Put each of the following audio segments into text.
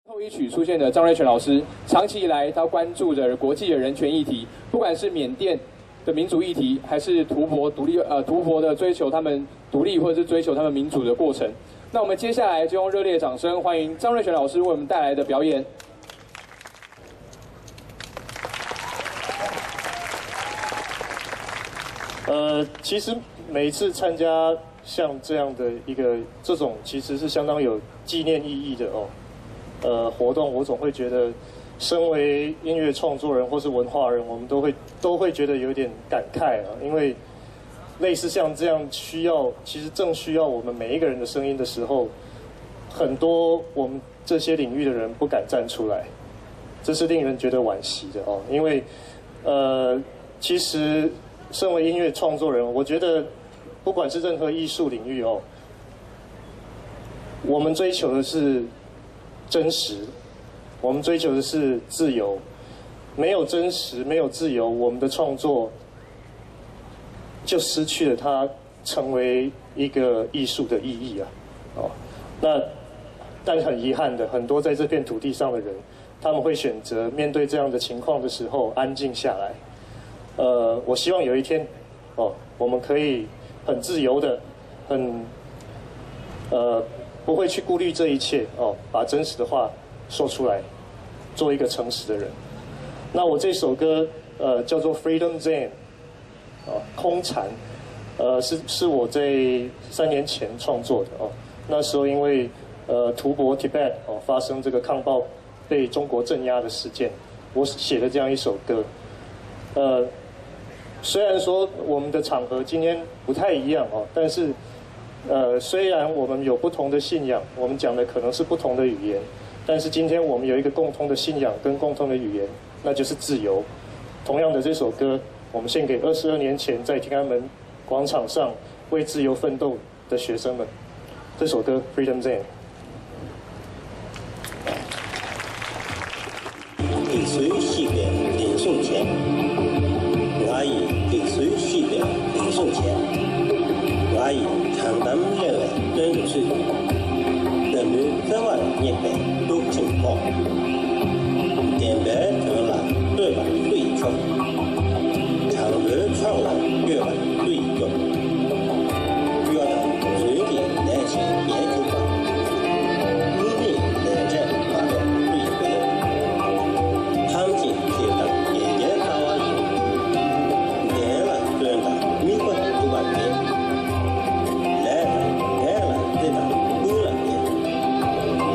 后一曲出现的张瑞全老师，长期以来他关注着国际的人权议题，不管是缅甸的民主议题，还是图博的追求他们独立或者是追求他们民主的过程。那我们接下来就用热烈的掌声欢迎张瑞全老师为我们带来的表演。其实每一次参加像这样的这种其实是相当有纪念意义的活动，我总会觉得，身为音乐创作人或是文化人，我们都会觉得有点感慨啊，因为类似像这样其实正需要我们每一个人的声音的时候，很多我们这些领域的人不敢站出来，这是令人觉得惋惜的哦，因为其实身为音乐创作人，我觉得不管是任何艺术领域哦，我们追求的是真实，我们追求的是自由。没有真实，没有自由，我们的创作就失去了它成为一个艺术的意义啊！但很遗憾的，很多在这片土地上的人，他们会选择面对这样的情况的时候安静下来。我希望有一天，我们可以很自由的，不会去顾虑这一切把真实的话说出来，做一个诚实的人。那我这首歌叫做 Freedom Zen， 空禅，是我在3年前创作的那时候因为图博 Tibet 发生这个抗暴被中国镇压的事件，我写了这样一首歌。虽然说我们的场合今天不太一样但是虽然我们有不同的信仰，我们讲的可能是不同的语言，但是今天我们有一个共同的信仰跟共同的语言，那就是自由。同样的这首歌，我们献给22年前在天安门广场上为自由奋斗的学生们。这首歌 Freedom Zen。历史系嘅連送錢，我以歷史系嘅連送錢，我以長담認為真係人類3萬年嘅都情況，點白成了對吧對衝，長日創了越來對用，越到水裡那些研究吧，革命冷戰發表對回應。당진피해당 예계 상황이 내가 그런다 미국 누가게 내가 대다 누라게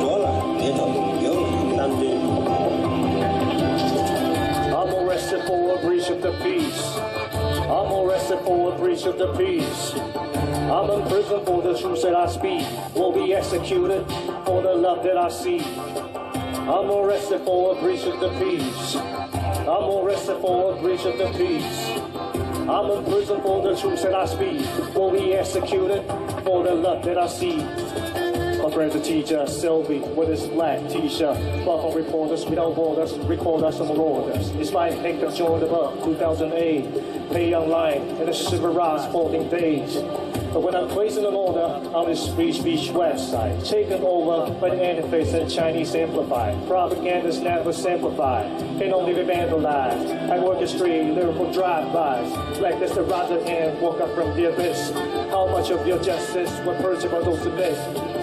너라 대다 영이 남들. I'm arrested for a breach of the peace. I'm arrested for a breach of the peace. I'm in prison for the truth that I speak. Will be executed for the love that I see. I'm arrested for a breach of the peace. I'm arrested for a breach of the peace. I'm in prison for the truth that I speak. Will be executed for the love that I see. My friend's a teacher, Sylvie, with his black t-shirt. Far from reporters, without borders, record us some orders. Despite Hank of Jordan above 2008, pay online in the civilized folding days. But when I'm placing an order on this Free Speech website, taken over by the interface and Chinese amplified, propaganda's never simplified, can only be vandalized. I orchestrate lyrical drive-bys, like this the Roger and walk up from the abyss. How much of your justice were purchased by those to miss?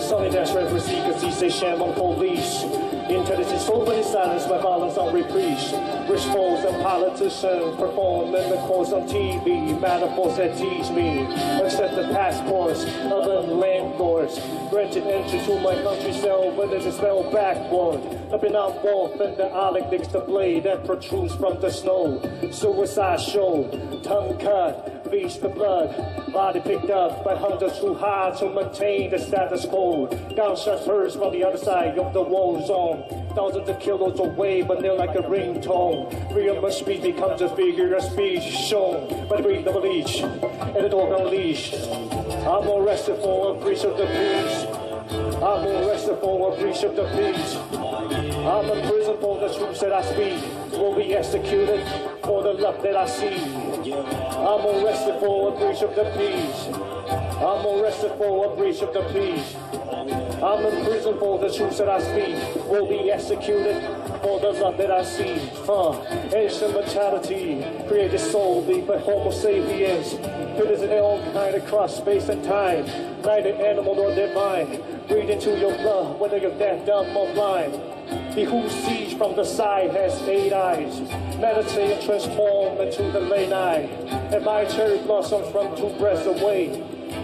Sonny Dash reference secrecy, say sham on police. Intelligence openly silenced by violence on reprise. Rich foes and politicians perform miracles on TV. Metaphors that teach me. Accept the passports of the landlords. Granted entry to my country cell, but it is spelled backward. I've been out wolf and the Alec dicks the blade that protrudes from the snow. Suicide show, tongue cut, feast the blood. Body picked up by hundreds too high to maintain the status quo. Gunshots heard from the other side of the war zone. Thousands of kilos away, but they're like a ringtone. Freedom of speech becomes a figure of speech shown by the breath of a leech and the dog unleashed. I'm arrested for a breach of the peace. I'm arrested for a breach of the peace. I'm in prison for the truth that I speak. Will be executed for the love that I see. I'm arrested for a breach of the peace. I'm arrested for a breach of the peace. I'm in prison for the truth that I speak. Will be executed for the love that I see. Ancient mentality created solely by Homo sapiens. It is their own kind of cross space and time. Neither animal nor divine. Breathe into your blood, whether you're deaf, dumb, or blind. He who sees from the side has 8 eyes. Meditate and transform into the late night. And my cherry blossoms from 2 breaths away.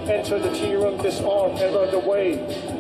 Enter the tea room, disarm and run away.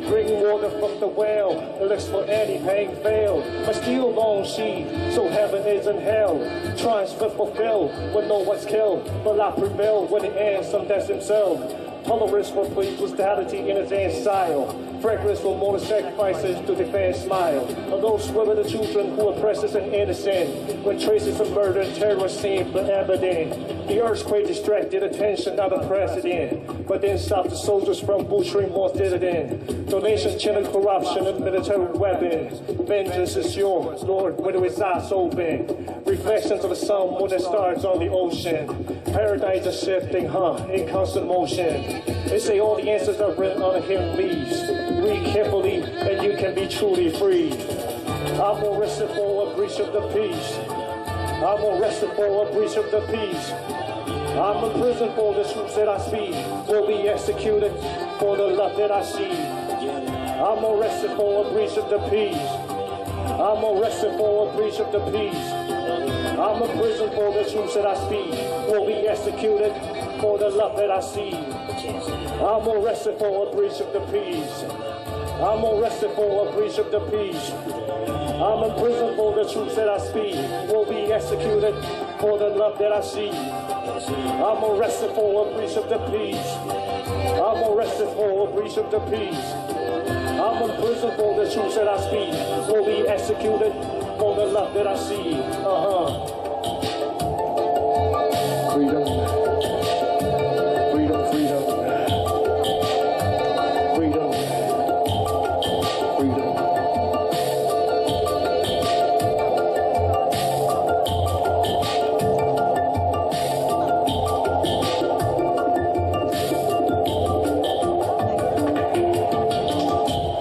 Drink water from the well, it looks for any pain failed. But still long she, so heaven isn't hell. Tries to fulfill when no one's killed. But I prevail when it ends, some death himself. Tolerance for brutality in advanced style. Fragrance for more sacrifices to defend smile. Although swear the children who oppresses and innocent. When traces of murder and terror seem but evident. The earthquake distracted attention of the president. But then stopped the soldiers from butchering more dissident. Donations channel corruption and military weapons. Vengeance is yours, Lord, when its eyes open. Reflections of the sun when it starts on the ocean. Paradise is shifting, in constant motion. They say all the answers are written on a hidden leaves. Read carefully and you can be truly free. I'm arrested for a breach of the peace. I'm arrested for a breach of the peace. I'm in prison for the truth that I speak. Will be executed for the love that I see. I'm arrested for a breach of the peace. I'm arrested for a breach of the peace. I'm in prison for the truth that I speak. Will be executed for the love that I see. I'm arrested for a breach of the peace. I'm arrested for a breach of the peace. I'm in prison for the truth that I speak. Will be executed for the love that I see. I'm arrested for a breach of the peace. I'm arrested for a breach of the peace. I'm in prison for the truth that I speak. Will be executed for the love that I see. Freedom. Freedom, freedom. Freedom. Freedom.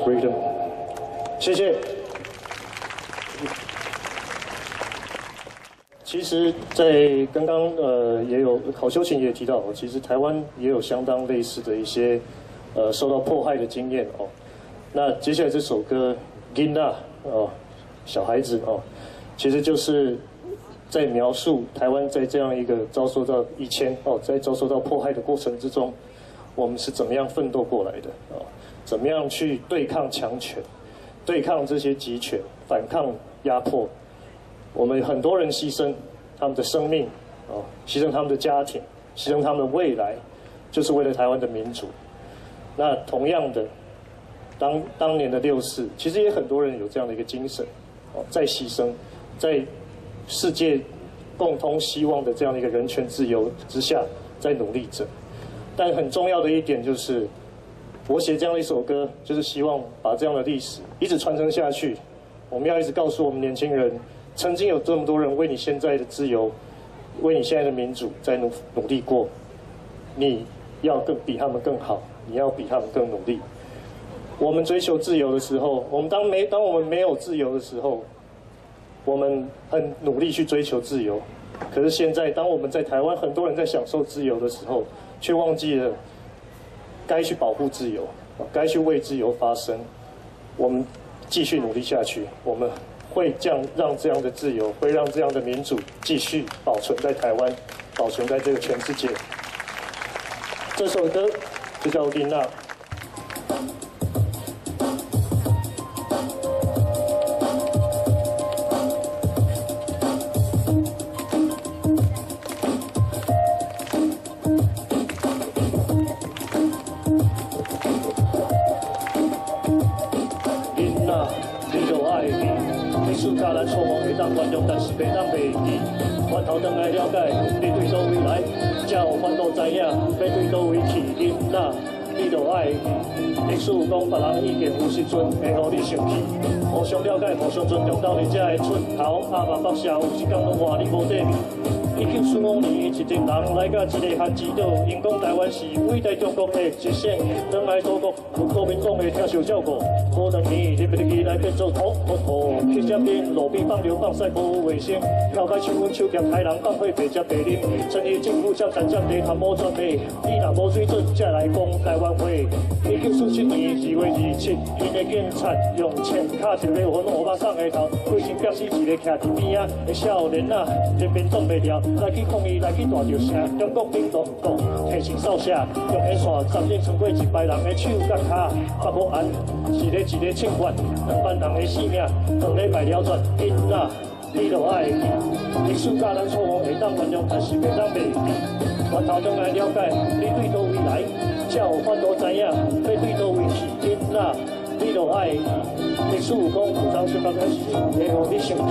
Freedom. 谢谢。其实，在刚刚也有郝修琴也提到，其实台湾也有相当类似的一些受到迫害的经验哦。那接下来这首歌《囡仔》哦，小孩子哦，其实就是在描述台湾在这样一个遭受到以前哦，在遭受到迫害的过程之中，我们是怎么样奋斗过来的哦？怎么样去对抗强权，对抗这些集权，反抗压迫？我们很多人牺牲他们的生命，牺牲他们的家庭，牺牲他们的未来，就是为了台湾的民主。那同样的，当年的6·4，其实也很多人有这样的一个精神，在牺牲，在世界共同希望的这样的一个人权自由之下，在努力着。但很重要的一点就是，我写这样的一首歌，就是希望把这样的历史一直传承下去。我们要一直告诉我们年轻人。曾经有这么多人为你现在的自由，为你现在的民主在努力过，你要比他们更好，你要比他们更努力。我们追求自由的时候，当我们没有自由的时候，我们很努力去追求自由。可是现在，当我们在台湾很多人在享受自由的时候，却忘记了该去保护自由，该去为自由发声。我们继续努力下去，我们会让这样的自由，会让这样的民主继续保存在台湾，保存在这个全世界。这首歌就叫《囡仔》。暑假咱错误会当原谅，但是袂当袂记。回头转来了解，你对倒位来，才有法度知影要对倒位去。囡仔，你着爱记。历史讲别人意见有时阵会互你生气，互相了解，互相尊重，斗阵才会出头。阿爸北社有时间拢话你无底面。1945年，一群人来到一个汉之岛，因讲台湾是伟大中国的一省，转来祖国有国民党的听受照顾。无2年，日本起来变做土，去这边路边放流放晒无卫生，跳摆手稳手夹害人放火白食白啉，趁伊政府接站接地贪污专卖，你若无水准，才来讲台湾话。1947年2月27，因的警察用枪卡一个粉红巴桑的头，规身憋死一个徛伫边仔的少年仔，人民挡袂了，来去抗议，来去大叫声，中国领导讲提醒扫射，用烟线沾染穿过100人的手甲骹，北无案，一个枪决，2万人的性命2礼拜了断，囡仔你著爱记，历史教咱错误会当原谅，但是袂当袂记。源头中来了解，你对倒位来，才有法度知影要对倒位去，囡仔你著爱记。历史有讲，有当想到开始，会互你生气，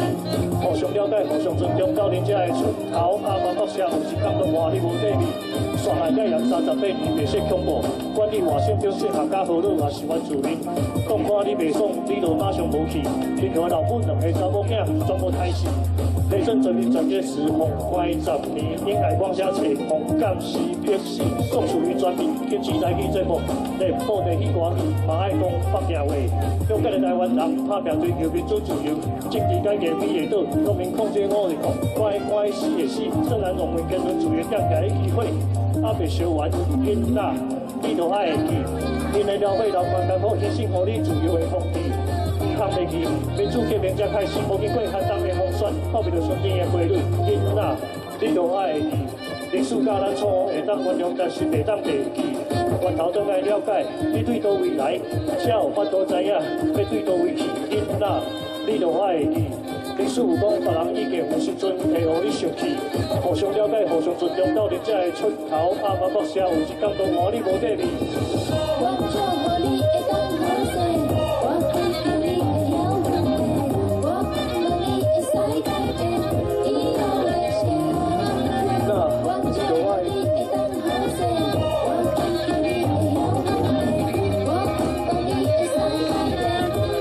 互相了解，互相尊重，到恁遮的出头，阿妈国社有时感动话你无底味。刷来甲盐38年白色恐怖，管你外省中小学甲好佬，也是原住民。讲看你袂爽，你就马上无去。恁个老母2个查某囝全部刣死。雷震全面转接时，红关10年，因爱光写册，红感时必死，所属于全面。今次来去节目，来报地起歌，嘛爱讲北京话。勇敢的台湾人，拍拼追求民主自由，政治改革美会倒，国民控制我的控，乖死的死，虽然农民言论自由降下的机会。还袂烧完，囡仔，你著爱会记，因的了解人民艰苦牺牲，互你自由的风气，通袂记，民主革命才开始，无经过寒冬的风霜，靠袂着顺天的规律，囡仔，你著爱会记，历史教咱错误会当原谅，但是袂当袂记，源头中爱了解，你对倒位来，才有法度知影要对倒位去，囡仔，你著爱会记。历史有讲，别人意见有时阵会互你生气，互相了解，互相尊重，到恁才会出头。阿妈国社有一感动话你无底味。我祝福你会当好势，我祈求你会晓问题，我盼望你会使改变以后的生活。我祝福你会当好势，我祈求你会晓问题，我盼望你会使改变以后的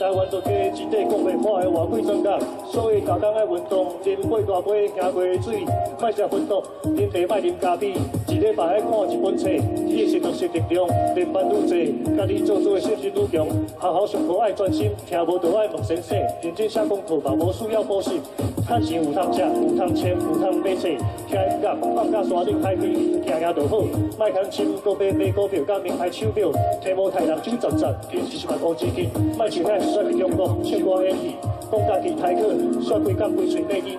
台湾就加一块讲袂破的外鬼装甲，所以逐工爱运动，啉8大杯行过水，莫食薰毒，啉茶莫啉咖啡，一礼拜爱看一本册，意识着是力量，练班愈济，家己做的信心愈强，好好上课爱专心，听无就爱问先生，认真写功课嘛无需要补习，趁钱有通食，有通穿，有通买册，听音乐，放假山顶海边，行行就好，莫贪心，搁买股票甲名牌手表，提无太人酒杂杂，平时是万无止境，莫像遐甩去中国唱歌演戏，讲家己台客，甩几工规嘴内地，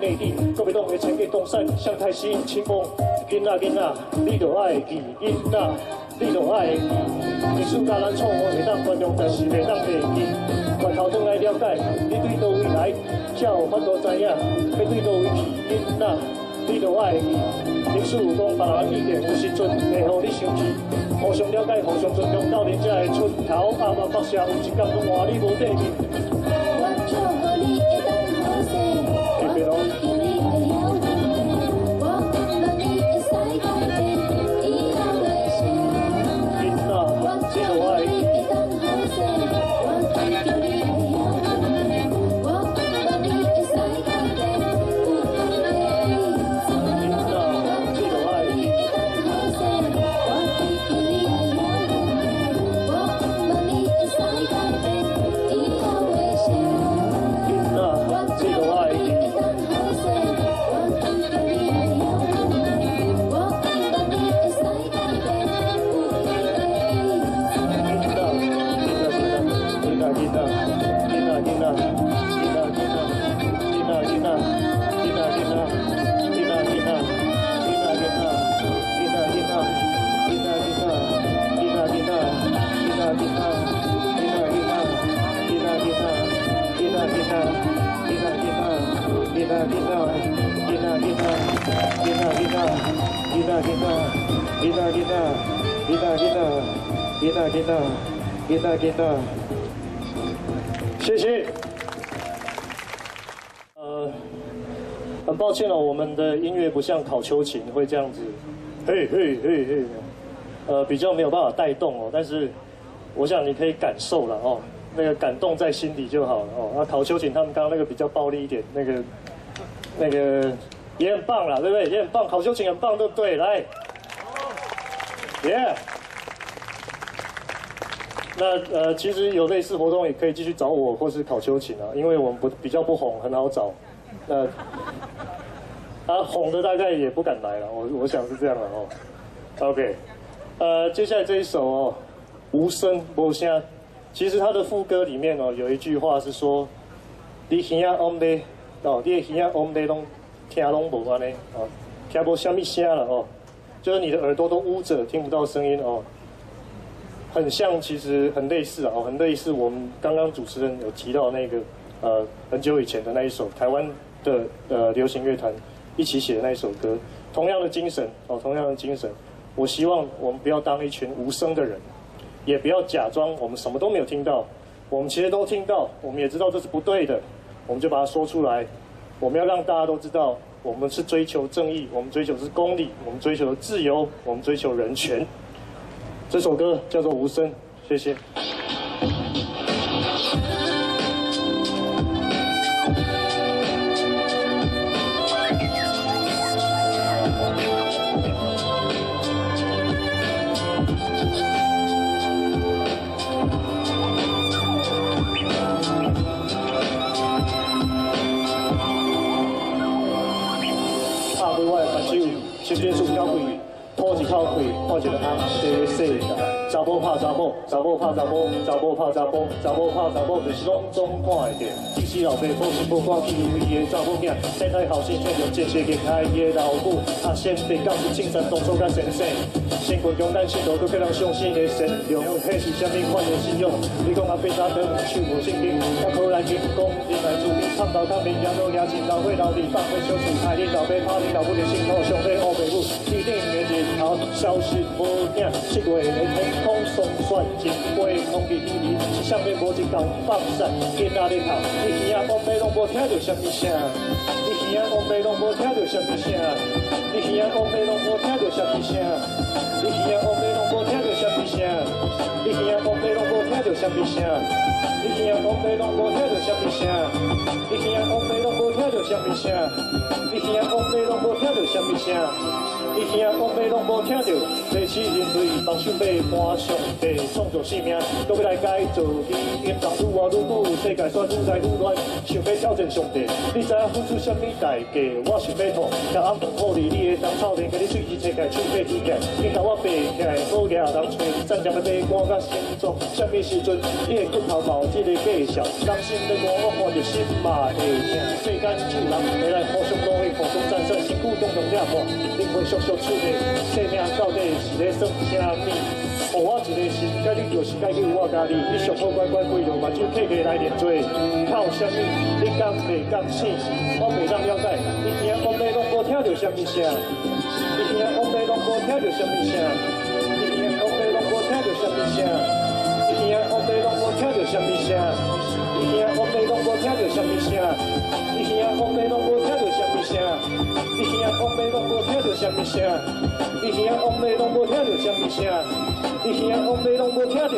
国民党的钱给东山，向太师清风，囡仔，你著爱记，囡仔，你著爱记，历史教咱错误会当原谅，但是袂当袂记，源头中来了解，你对倒位来，才有法度知影要对倒位去，囡仔，你著爱记。历史有讲，别人意见有时阵会互你生气，互相了解，互相尊重，到恁才会出头。阿妈国社有一感动话你无底味。我祝福你会当好势，我祈求你会晓问题，我盼望你会使改变以后的生活。我祝福你会当好势，我祈求你会晓问题，我盼望你会使改变以后的生活。谢谢。很抱歉哦，我们的音乐不像考秋琴会这样子，嘿嘿嘿嘿，比较没有办法带动哦。但是我想你可以感受了哦，那个感动在心底就好了哦。那考秋瑾他们刚刚那个比较暴力一点，那个也很棒啦，对不对？也很棒，考秋瑾很棒，对不对？来，耶！那其实有类似活动也可以继续找我或是考秋瑾啊，因为我们比较不红，很好找。那红的大概也不敢来了，我想是这样了哦。OK， 接下来这一首哦，无声无声，其实它的副歌里面哦有一句话是说，你耳仔往内哦，你的耳仔往内拢听拢无安尼哦，听无什么声了哦，就是你的耳朵都捂着，听不到声音哦。很像，其实很类似啊，很类似我们刚刚主持人有提到那个很久以前的那一首台湾的流行乐团一起写的那一首歌，同样的精神哦，同样的精神。我希望我们不要当一群无声的人，也不要假装我们什么都没有听到，我们其实都听到，我们也知道这是不对的，我们就把它说出来。我们要让大家都知道，我们是追求正义，我们追求的是公理，我们追求的自由，我们追求人权。这首歌叫做《无声》，谢谢。拍开我的目睭，心边事交贵。吐一口气，看一个红地世界。查某拍查某，查某拍查某，查某拍查某，查某拍查某，就是拢总看会到。即使老爸无心无肝去为伊的查某囝，生态后生趁着建设离开伊的老母。啊，先别讲是青山当初甲先生，先群强咱信徒搁叫人相信的善良，迄是啥物款的信仰？你讲阿伯早灯手无圣经，啊靠来金讲你来厝边探头探面，养老牙亲老伙老弟放火小事，爱你老爸怕你老母的心头上帝乌白母，一定的日头消失无影，7月的天空松散真飞，空气稀离，是啥物无一共放散？囡仔咧哭，你耳仔往尾拢无听到啥物声，你耳仔往尾拢无听到啥物声，你耳仔往尾拢无听到啥物声，你耳仔往尾拢无听到啥物声，你耳仔往尾拢无听到啥物声，你耳仔往尾拢无听到啥物声，你耳仔往尾拢无听到啥物声，你耳仔往尾拢无听到啥物声。你听讲要拢无听到，历史人类放手要搬上帝创造生命，都要来改造伊，音乐愈活愈久，世界煞愈来愈乱，想要挑战上帝，你知影付出啥物代价？我想要痛，甲暗顿好哩，你的当草地，甲你水去切开，手背起来，你甲我爬起来，好野人找你战将要爬赶甲心脏，啥物时阵你的骨头冒这个介绍？人心在寒，我看着心嘛会痛，世间救人会来互相努力，互相战胜，身躯共同抓破，灵魂俗俗出的生命到底是咧算啥物？予我一个心，甲你就是解救我家己，你上好乖乖跪着，目睭客客来认罪，靠啥物？你敢袂敢醒？我袂当了解，你听往尾拢无听到啥物声，你听往尾拢无听到啥物声，你听往尾拢无听到啥物声，你听往尾拢无听到啥物声，你听往尾拢无听到啥物声，你听往尾拢无听到啥物声，你听往尾拢无听到啥物声，你听往尾拢无听到啥物声，你听往尾拢无听到。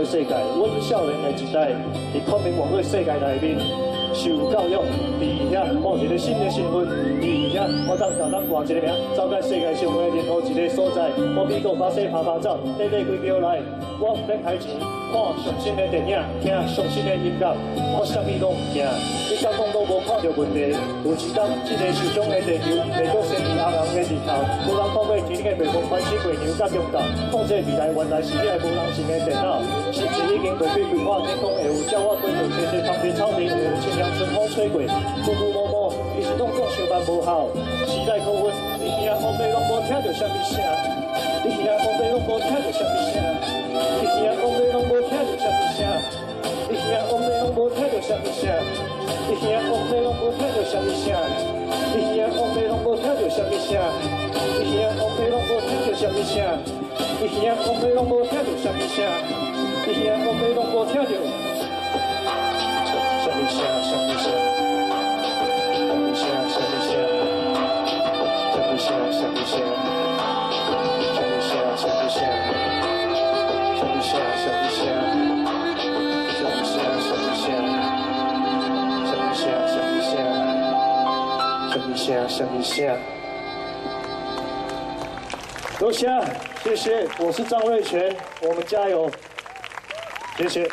世界，阮少年的一代，伫昆明网络世界内面，受教育，伫遐冒一个新的身份，伫遐我当甲咱挂一个名，走到世界上的任何一个所在，我美国巴西拍拍照，短短几秒来，我唔免开钱，看上新的电影，听上新的音乐，我啥物拢唔惊。你交通都无看到问题，有一天这个受伤的地球，袂搁升起红红的日头，无人看过今日的袂风关起过牛甲中岛，控制未来原来是你的无人性的电脑，是不是已经被规划天空会有叫我飞到天地旁边草地，会有清凉春风吹过，雾雾蒙蒙，其实拢讲想办无效，时代可分，你听风飞拢无听到啥物声，你听风飞拢无听到啥物声，你听风飞拢无听到啥物声，你听风飞拢无听到啥物声，你听风飞拢无听到啥物声，你听风飞拢无听到啥物声，你听风飞拢无听到啥物声，你听风飞拢无听到啥物声，你听风飞拢无听到。什么声？什么声？什么声？什么声？什么声？什么声？什么声？什么声？什么声？什么声？什么声？什么声？什么声？什么声？什么声？什么声？多谢，谢谢，我是张瑞全，我们加油，谢谢。